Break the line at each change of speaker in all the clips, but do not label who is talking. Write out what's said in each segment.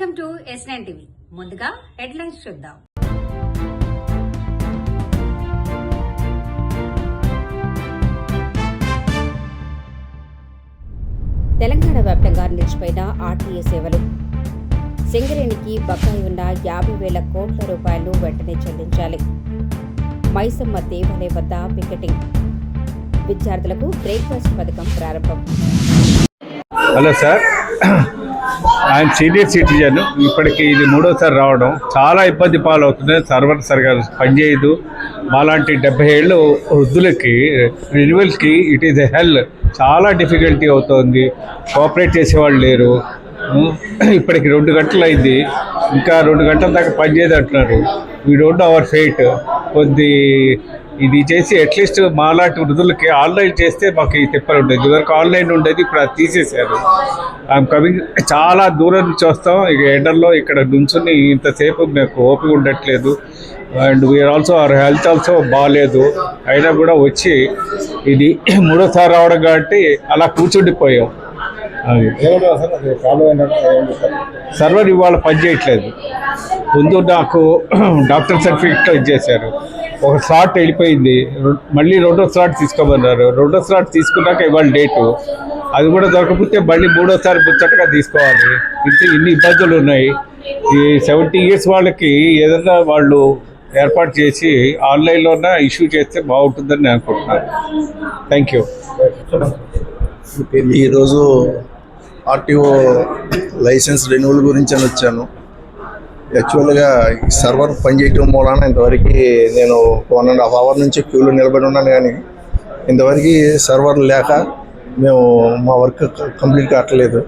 Welcome to S9 TV. ముందుగా headlines చూద్దాం.
తెలంగాణ వ్యాప్తంగా నిలిచిపోయిన ఆర్టీఏ సేవలు. సింగరేణికి బకాయి ఉన్న 50,000 కోట్ల రూపాయలు వెంటనే చెల్లించాలి. మైసమ్మ దేవాలయం వద్ద పికెటింగ్. విద్యార్థులకు బ్రేక్ఫాస్ట్ పథకం ప్రారంభం.
హలో సార్, ఆయన సీనియర్ సిటిజన్. ఇప్పటికి ఇది మూడోసారి రావడం చాలా ఇబ్బంది పాలవుతుంది. సర్వర్ సరిగా పనిచేయదు. మాలాంటి 70 ఏళ్ళు వృద్ధులకి రెన్యువల్కి ఇట్ ఈజ్ ఎ హెల్. చాలా డిఫికల్టీ అవుతుంది. కోఆపరేట్ చేసేవాళ్ళు లేరు. ఇప్పటికి 2 గంటలు అయింది, ఇంకా 2 గంటల దాకా పనిచేయదు అంటున్నారు. We don't know our fate. కొద్ది ఇది చేసి అట్లీస్ట్ మాలాంటి వృద్ధులకి ఆన్లైన్ చేస్తే మాకు ఈ తిప్పలు ఉండేది. ఇదివరకు ఆన్లైన్ ఉండేది, ఇప్పుడు అది తీసేశారు. I'm coming. చాలా దూరం నుంచి వస్తాం. ఇక ఎండల్లో ఇక్కడ నుంచుని ఇంతసేపు నాకు ఓపిక ఉండట్లేదు. And we are also our health also బాగాలేదు. అయినా కూడా వచ్చి ఇది మూడోసారి రావడం కాబట్టి అలా కూర్చుండిపోయాం. సర్వర్ ఇవాళ పనిచేయట్లేదు. ముందు నాకు డాక్టర్ సర్టిఫికేట్ ఇచ్చేశారు. ఒక స్లాట్ వెళ్ళిపోయింది, మళ్ళీ 2వ స్లాట్ తీసుకోమన్నారు. 2వ స్లాట్ తీసుకున్నాక ఇవాళ డేటు. అది కూడా దొరకకపోతే మళ్ళీ 3వసారి ముచ్చటగా తీసుకోవాలి. ఇన్ని ఇబ్బందులు ఉన్నాయి. ఈ 70 years వాళ్ళకి ఏదన్నా వాళ్ళు ఏర్పాటు చేసి ఆన్లైన్లోనే ఇష్యూ చేస్తే బాగుంటుందని నేను అనుకుంటున్నాను. Thank you.
ఈరోజు ఆర్టీఓ లైసెన్స్ రెన్యువల్ గురించి అని వచ్చాను. యాక్చువల్గా సర్వర్ పనిచేయటం మూలాన ఇంతవరకు నేను 1.5 hour నుంచి క్యూలో నిలబడి ఉన్నాను, కానీ ఇంతవరకు సర్వర్ లేక మేము మా వర్క్ కంప్లీట్ కావట్లేదు.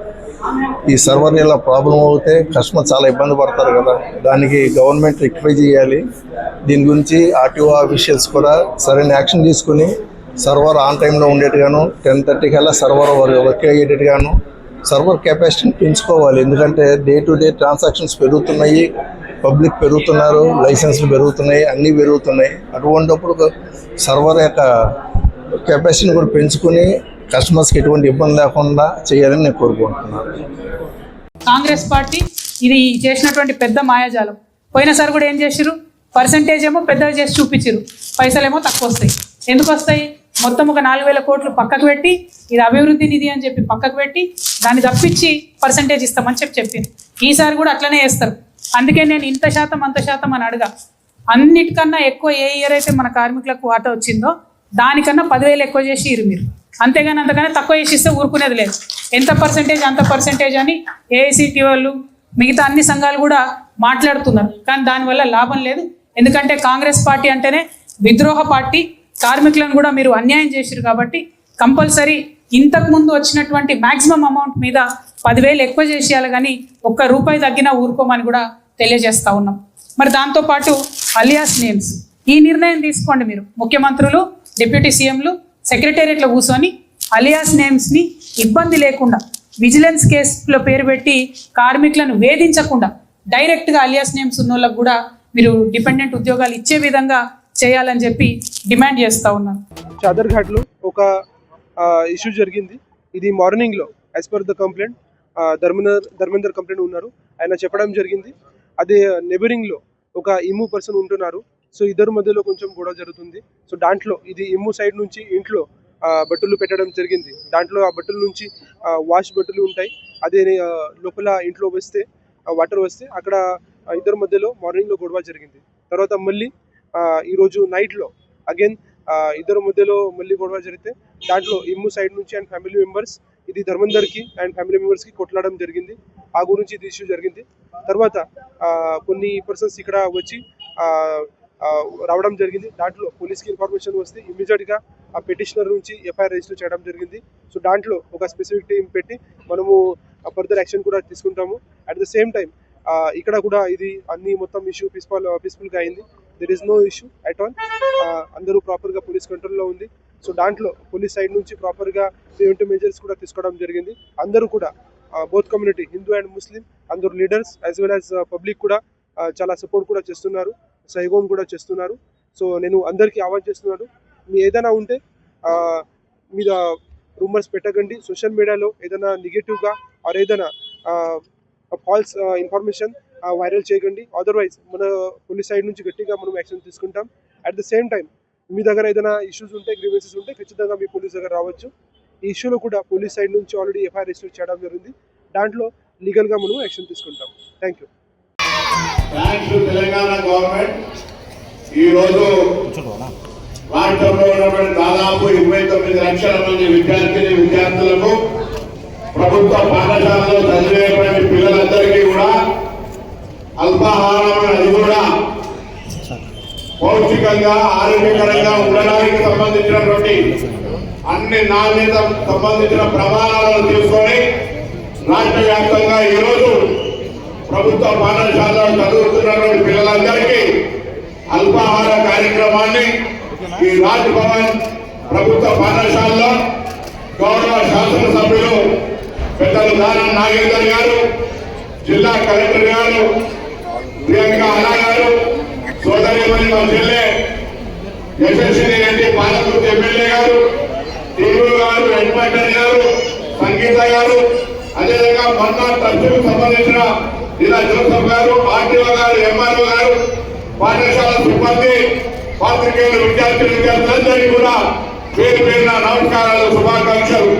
ఈ సర్వర్ ఇలా ప్రాబ్లం అవుతే కస్టమర్ చాలా ఇబ్బంది పడతారు కదా, దానికి గవర్నమెంట్ రిక్వెస్ట్ చేయాలి. దీని గురించి ఆర్టీఓ ఆఫీషియల్స్ కూడా సరైన యాక్షన్ తీసుకుని సర్వర్ ఆన్ టైంలో ఉండేట్టుగాను, 10:30 కల్లా సర్వర్ వర్క్ అయ్యేటట్టుగాను సర్వర్ కెపాసిటీని పెంచుకోవాలి. ఎందుకంటే డే టు డే ట్రాన్సాక్షన్స్ పెరుగుతున్నాయి, పబ్లిక్ పెరుగుతున్నారు, లైసెన్స్లు పెరుగుతున్నాయి, అన్నీ పెరుగుతున్నాయి. అటువంటిప్పుడు సర్వర్ యొక్క కెపాసిటీని కూడా పెంచుకుని కస్టమర్స్కి ఎటువంటి ఇబ్బంది లేకుండా చేయాలని నేను కోరుకుంటున్నాను.
కాంగ్రెస్ పార్టీ ఇది చేసినటువంటి పెద్ద మాయాజాలం. పోయినసారి కూడా ఏం చేసిరు, పర్సంటేజ్ ఏమో పెద్దగా చేసి చూపించారు, పైసలేమో తక్కువ వస్తాయి. ఎందుకు వస్తాయి? మొత్తం ఒక 4,000 కోట్లు పక్కకు పెట్టి, ఇది అభివృద్ధి నిధి అని చెప్పి పక్కకు పెట్టి దాన్ని తప్పించి పర్సంటేజ్ ఇస్తామని చెప్పింది. ఈసారి కూడా అట్లనే వేస్తారు. అందుకే నేను ఇంత శాతం అంత శాతం అని అడగా. అన్నిటికన్నా ఎక్కువ ఏ ఇయర్ అయితే మన కార్మికులకు వాటా వచ్చిందో దానికన్నా 10,000 ఎక్కువ చేసి ఇరు మీరు. అంతేగాని అంతకన్నా తక్కువ చేసి ఇస్తే ఊరుకునేది లేదు. ఎంత పర్సంటేజ్ అంత పర్సంటేజ్ అని ఏఐసిటి వాళ్ళు మిగతా అన్ని సంఘాలు కూడా మాట్లాడుతున్నారు, కానీ దానివల్ల లాభం లేదు. ఎందుకంటే కాంగ్రెస్ పార్టీ అంటేనే విద్రోహ పార్టీ. కార్మికులను కూడా మీరు అన్యాయం చేసిరు కాబట్టి కంపల్సరీ ఇంతకు ముందు వచ్చినటువంటి మ్యాక్సిమం అమౌంట్ మీద 10,000 ఎక్కువ చేసేయాలి, కానీ ₹1 తగ్గినా ఊరుకోమని కూడా తెలియజేస్తా ఉన్నాం. మరి దాంతోపాటు అలియాస్ నేమ్స్ ఈ నిర్ణయం తీసుకోండి. మీరు ముఖ్యమంత్రులు, డిప్యూటీ సీఎంలు సెక్రటేరియట్లో కూర్చొని అలియాస్ నేమ్స్ని ఇబ్బంది లేకుండా విజిలెన్స్ కేసులో పేరు పెట్టి కార్మికులను వేధించకుండా డైరెక్ట్గా అలియాస్ నేమ్స్ ఉన్న వాళ్ళకు కూడా మీరు డిపెండెంట్ ఉద్యోగాలు ఇచ్చే విధంగా చేయాలని చెప్పి డిమాండ్ చేస్తూ ఉన్నాను.
చాదర్ఘాట్లో ఒక ఇష్యూ జరిగింది. ఇది మార్నింగ్లో as per the complaint Dharmender complaint ఉన్నారు, ఆయన చెప్పడం జరిగింది. అదే నెబరింగ్లో ఒక ఇమ్ము పర్సన్ ఉంటున్నారు. సో ఇద్దరు మధ్యలో కొంచెం గొడవ జరుగుతుంది. సో దాంట్లో ఇది ఇమ్ము సైడ్ నుంచి ఇంట్లో బట్టలు పెట్టడం జరిగింది. దాంట్లో ఆ బట్టల నుంచి వాష్ బట్టలు ఉంటాయి. అదే లోపల ఇంట్లో వస్తే వాటర్ వస్తే అక్కడ ఇద్దరు మధ్యలో మార్నింగ్లో గొడవ జరిగింది. తర్వాత మళ్ళీ ఈరోజు నైట్లో అగైన్ ఇద్దరు మధ్యలో మళ్ళీ గొడవ జరిగితే దాంట్లో ఇమ్ము సైడ్ నుంచి అండ్ ఫ్యామిలీ మెంబర్స్ ఇది ధర్మందర్కి అండ్ ఫ్యామిలీ మెంబర్స్కి కొట్లాడడం జరిగింది. ఆ గురించి ఇది ఇష్యూ జరిగింది. తర్వాత కొన్ని పర్సన్స్ ఇక్కడ వచ్చి రావడం జరిగింది. దాంట్లో పోలీస్కి ఇన్ఫర్మేషన్ వస్తే ఇమీడియట్గా ఆ పిటిషనర్ నుంచి ఎఫ్ఐఆర్ రిజిస్టర్ చేయడం జరిగింది. సో దాంట్లో ఒక స్పెసిఫిక్ టీం పెట్టి మనము ఫర్దర్ యాక్షన్ కూడా తీసుకుంటాము. అట్ ద సేమ్ టైం ఇక్కడ కూడా ఇది అన్ని మొత్తం ఇష్యూ పీస్ఫుల్గా అయింది. There is no issue at all. అందరూ ప్రాపర్గా పోలీస్ కంట్రోల్లో ఉంది. సో దాంట్లో పోలీస్ సైడ్ నుంచి ప్రాపర్గా ప్రివెంటివ్ మెజర్స్ కూడా తీసుకోవడం జరిగింది. అందరూ కూడా both community Hindu and Muslim అందరూ leaders as well as public కూడా చాలా సపోర్ట్ కూడా చేస్తున్నారు, సహయోగం కూడా చేస్తున్నారు. సో నేను అందరికీ ఆహ్వానం చేస్తున్నాను, మీ ఏదైనా ఉంటే మీద రూమర్స్ పెట్టకండి. సోషల్ మీడియాలో ఏదైనా నెగిటివ్గా ఆర్ ఏదైనా ఫాల్స్ ఇన్ఫర్మేషన్ వైరల్ చేయకండి. అదర్వైజ్ మన పోలీస్ సైడ్ నుంచి గట్టిగా మనం యాక్షన్ తీసుకుంటాం. అట్ ద సేమ్ టైం మీ దగ్గర ఏదైనా ఇష్యూస్ ఉంటే, గ్రీవెన్సెస్ ఉంటే ఖచ్చితంగా మీ పోలీస్ దగ్గర రావచ్చు. ఈ ఇష్యూలో కూడా పోలీస్ సైడ్ నుంచి ఆల్రెడీ ఎఫ్ఐఆర్ రిజిస్టర్ చేయడం జరిగింది. దాంట్లో లీగల్గా మనం యాక్షన్ తీసుకుంటాం. Thank you.
తెలంగాణ గవర్నమెంట్ ఈరోజు రాష్ట్రంలో ఉన్నటువంటి దాదాపు 29 లక్షల మంది విద్యార్థులకు ప్రభుత్వ పాఠశాలలో చదివేటువంటి పిల్లలందరికీ కూడా అల్పాహారం అది కూడా పౌష్టికంగా ఆరోగ్యకరంగా ఉండడానికి సంబంధించినటువంటి అన్ని నాణ్యత సంబంధించిన ప్రమాణాలను తీసుకొని రాష్ట్ర వ్యాప్తంగా ఈరోజు ప్రభుత్వ పాఠశాలలో చదువుతున్నటువంటి పిల్లలందరికీ అల్పాహార కార్యక్రమాన్ని ఈ రాజ్ భవన్ ప్రభుత్వ పాఠశాలలో గౌరవ శాసనసభ్యులు పెద్దలు దానం నాగేందర్ గారు, జిల్లా కలెక్టర్ గారు, ప్రియాంక అలా గారు, సోదరిమణి మా చెల్లె యశస్విని రెడ్డి పాలకుర్తి ఎమ్మెల్యే గారు, టీవీ గారు, హెడ్మాస్టర్ గారు, సంగీత గారు, అదేవిధంగా మొన్న ట్రస్టుకు సంబంధించిన జిల్లా జోసఫ్ గారు, ఆర్టీఓ గారు, ఎంఆర్ఓ గారు, పాఠశాల సిబ్బంది, పాత్రికేయులు, విద్యార్థులందరికీ కూడా పేరు పేరున నమస్కారాలు, శుభాకాంక్షలు.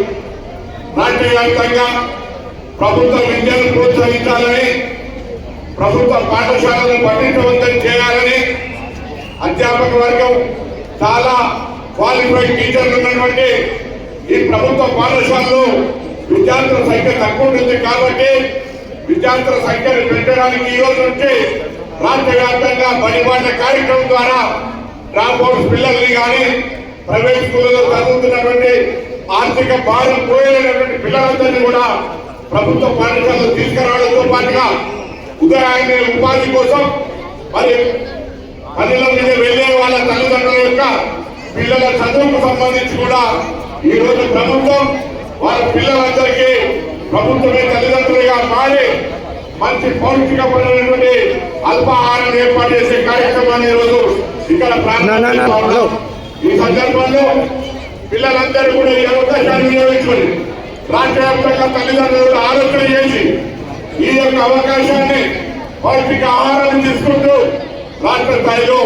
రాష్ట్ర వ్యాప్తంగా ప్రభుత్వ విద్యను ప్రోత్సహించాలని, ప్రభుత్వ పాఠశాలను పఠించవంతం చేయాలని అధ్యాపక వర్గం చాలా క్వాలిఫైడ్ టీచర్లు ఉన్నటువంటి ఈ ప్రభుత్వ పాఠశాలలో విద్యార్థుల సంఖ్య తక్కువ ఉంటుంది కాబట్టి విద్యార్థుల సంఖ్యను పెంచడానికి ఈ రోజు నుంచి రాష్ట్ర వ్యాప్తంగా బడిబాట కార్యక్రమం ద్వారా డ్రాప్అవుట్స్ పిల్లల్ని కానీ ప్రైవేట్ స్కూళ్ళలో చదువుతున్నటువంటి ఆర్థిక భారం పోయేటటువంటి పిల్లలందరినీ కూడా ప్రభుత్వ పాఠశాలలో తీసుకురావడంతో పాటుగా ఉదయాన్నే ఉపాధి కోసం మరి పనుల మీద వెళ్లే వాళ్ళ తల్లిదండ్రుల యొక్క పిల్లల చదువుకు సంబంధించి కూడా ఈ రోజు ప్రభుత్వం వాళ్ళ పిల్లలందరికీ ప్రభుత్వమే తల్లిదండ్రులుగా మారి మంచి పౌష్టికపరమైనటువంటి అల్పాహారం ఏర్పాటు చేసే కార్యక్రమాన్ని ఈరోజు ఇక్కడ ప్రారంభిస్తున్నాం. ఈ సందర్భంలో పిల్లలందరూ కూడా ఈ అవకాశాన్ని వినియోగించుకొని రాష్ట్ర వ్యాప్తంగా తల్లిదండ్రులు ఆలోచన చేసి ఈ యొక్క అవకాశాన్ని పౌష్టిక ఆహారం తీసుకుంటూ రాష్ట్ర స్థాయిలో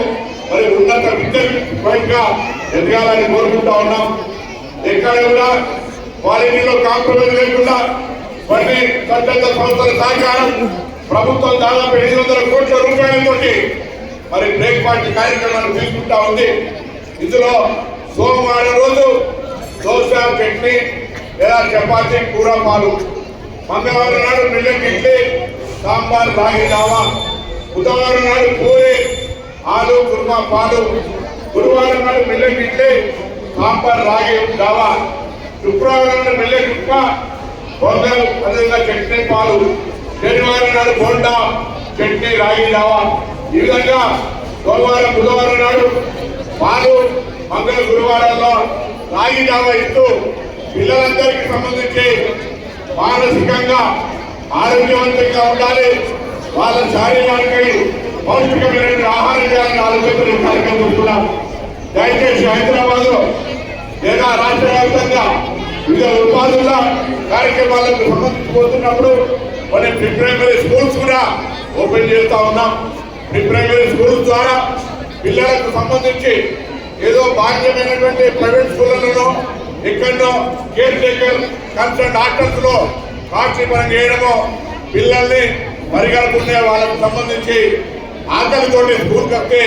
మరి ఉన్నత విద్యగా ఎదగాలని కోరుకుంటా ఉన్నాం. ఎక్కడ కూడా క్వాలిటీలో కాంప్రమైజ్ లేకుండా కొన్ని స్వచ్ఛంద సంస్థల సహకారం ప్రభుత్వం దాదాపు 700 కోట్ల రూపాయలతో మరి బ్రేక్ఫాస్ట్ కార్యక్రమాన్ని తీసుకుంటా ఉంది. ఇందులో సోమవారం రోజు దోశ, చట్నీ లేదా చపాతీ, కూర, పాలు, మంగళవారం నాడు మిల్లెట్ ఇడ్లీ, సాంబార్, రాగి జావా, బుధవారం నాడు పూరి, ఆలు, కుర్మా, పాలు, గురువారం నాడు మిల్లెట్ ఇడ్లీ, సాంబార్, రాగి జావా, శుక్రవారం నాడు మిల్లెట్ ఉప్మా, పొంగల్, అదేవిధంగా చట్నీ, పాలు, శనివారం నాడు బోండా, చట్నీ, రాగి జావా. ఈ విధంగా సోమవారం, బుధవారం నాడు పాలు, మంగళ, గురువారంలో రాగి జావా ఇస్తూ పిల్లలందరికీ సంబంధించి మానసికంగా ఆరోగ్యవంతంగా ఉండాలి, వాళ్ళ శారీరక పౌష్టికమైన ఆహారం చేయాలని ఆలోచనలు కార్యక్రమం చూస్తున్నాం. దయచేసి హైదరాబాద్ లో లేదా రాష్ట్ర వ్యాప్తంగా వివిధ ఉపాధుల కార్యక్రమాలకు సంబంధించిపోతున్నప్పుడు కొన్ని ప్రీ ప్రైమరీ స్కూల్స్ కూడా ఓపెన్ చేస్తా ఉన్నాం. ప్రీ ప్రైమరీ స్కూల్స్ ద్వారా పిల్లలకు సంబంధించి ఏదో భాగ్యమైనటువంటి ప్రైవేట్ స్కూళ్లలో ఎక్కడో కేర్ టేకర్ కన్సర్న్ డాక్టర్స్ లో కాక్షిపరం చేయడమో, పిల్లల్ని పరిగణకునే వాళ్ళకు సంబంధించి ఆకలితోటి స్కూల్కి వస్తే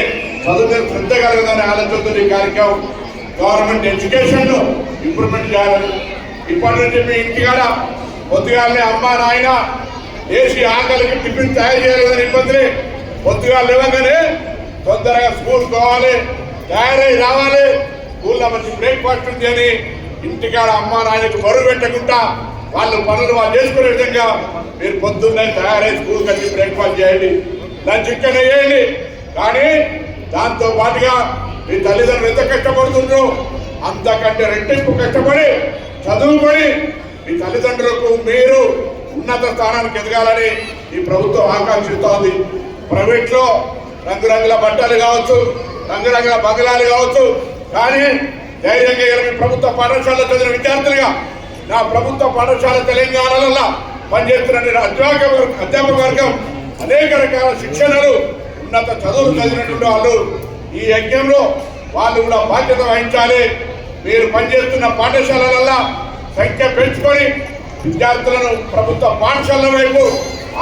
చదువు శ్రద్ధ కలగదనే ఆలోచనతో ఈ కార్యక్రమం గవర్నమెంట్ ఎడ్యుకేషన్ ఇంప్రూవ్మెంట్ చేయాలని ఇప్పటి నుంచి మీ ఇంటికాడ పొద్దుగాలనే అమ్మ నాయన వేసి ఆకలికి టిఫిన్ తయారు చేయాలని ఇబ్బంది, పొద్దుగా లేవగానే తొందరగా స్కూల్ పోవాలి, తయారై రావాలి, స్కూల్లో మంచి బ్రేక్ఫాస్ట్ ఉంది అని ఇంటికాడ అమ్మ నాయనకు బరువు పెట్టకుండా వాళ్ళు పనులు వాళ్ళు చేసుకునే విధంగా మీరు పొద్దున్నే తయారై స్కూల్ వచ్చి బ్రేక్ఫాస్ట్ చేయండి, లంచ్ ఇక్కడనే చేయండి. కానీ దాంతో పాటుగా మీ తల్లిదండ్రులు ఎంత కష్టపడుతుండ్రో అంతకంటే రెట్టింపు కష్టపడి చదువుకొని మీ తల్లిదండ్రులకు మీరు ఉన్నత స్థానానికి ఎదగాలని ఈ ప్రభుత్వం ఆకాంక్షిస్తోంది. ప్రైవేట్ లో రంగురంగుల బట్టలు కావచ్చు, రంగురంగుల బంగ్లాలు కావచ్చు, కానీ ధైర్యంగా మీ ప్రభుత్వ పాఠశాలలో చదివిన విద్యార్థులుగా నా ప్రభుత్వ పాఠశాల తెలంగాణలో పనిచేస్తున్న అధ్యాపక వర్గం అనేక రకాల శిక్షణలు ఉన్నత చదువులు చదివినటువంటి వాళ్ళు ఈ యజ్ఞంలో వాళ్ళు కూడా బాధ్యత వహించాలి. మీరు పనిచేస్తున్న పాఠశాలల సంఖ్య పెంచుకొని విద్యార్థులను ప్రభుత్వ పాఠశాలల వైపు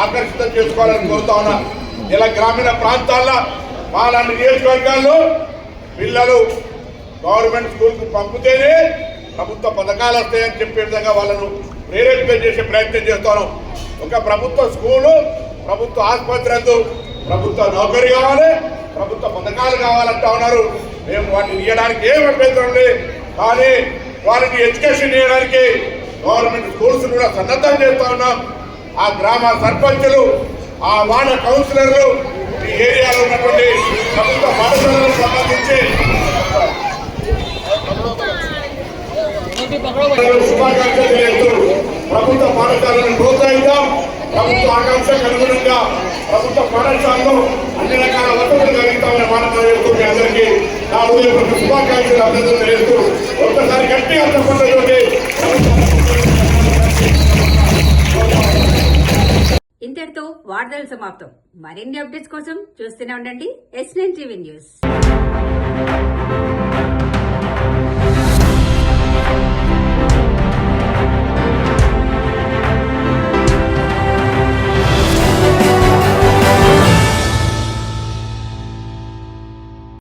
ఆకర్షితం చేసుకోవాలని కోరుతా ఉన్నా. ఇలా గ్రామీణ ప్రాంతాల్లో మాలాంటి నియోజకవర్గాల్లో పిల్లలు గవర్నమెంట్ స్కూల్కు పంపితేనే ప్రభుత్వ పథకాలు వస్తాయని చెప్పే విధంగా వాళ్ళను ప్రేరేపితం చేసే ప్రయత్నం చేస్తాను. ఒక ప్రభుత్వ స్కూలు, ప్రభుత్వ ఆసుపత్రి వద్దు, ప్రభుత్వ నౌకరీ కావాలి, ప్రభుత్వ పథకాలు కావాలంటా ఉన్నారు. మేము వాటిని ఇవ్వడానికి ఏం అభ్యంతరం లేదు, కానీ వారికి ఎడ్యుకేషన్ ఇవ్వడానికి గవర్నమెంట్ స్కూల్స్ కూడా సన్నద్ధం చేస్తా ఉన్నాం. ఆ గ్రామ సర్పంచులు, ఆ వార్డు కౌన్సిలర్లు ఈ ఏరియాలో ఉన్నటువంటి ప్రభుత్వ పాఠశాలకు సంబంధించి శుభాకాంక్షలు చేస్తూ ప్రభుత్వ పాఠశాలను ప్రోత్సహిద్దాం. ప్రభుత్వ ఆకాంక్షకు అనుగుణంగా ప్రభుత్వ పాఠశాలలో అన్ని రకాల వసతులు కలిగిస్తామని మాట చేస్తూ మీ అందరికీ నా హృదయపూర్వక శుభాకాంక్షలు అభినందనలు తెలియజేస్తూ ఒక్కసారి గట్టిగా చెప్పండి.
ఇంతటితో వార్తలు సమాప్తం. మరిన్ని అప్డేట్స్ కోసం చూస్తూనే ఉండండి S9 TV న్యూస్.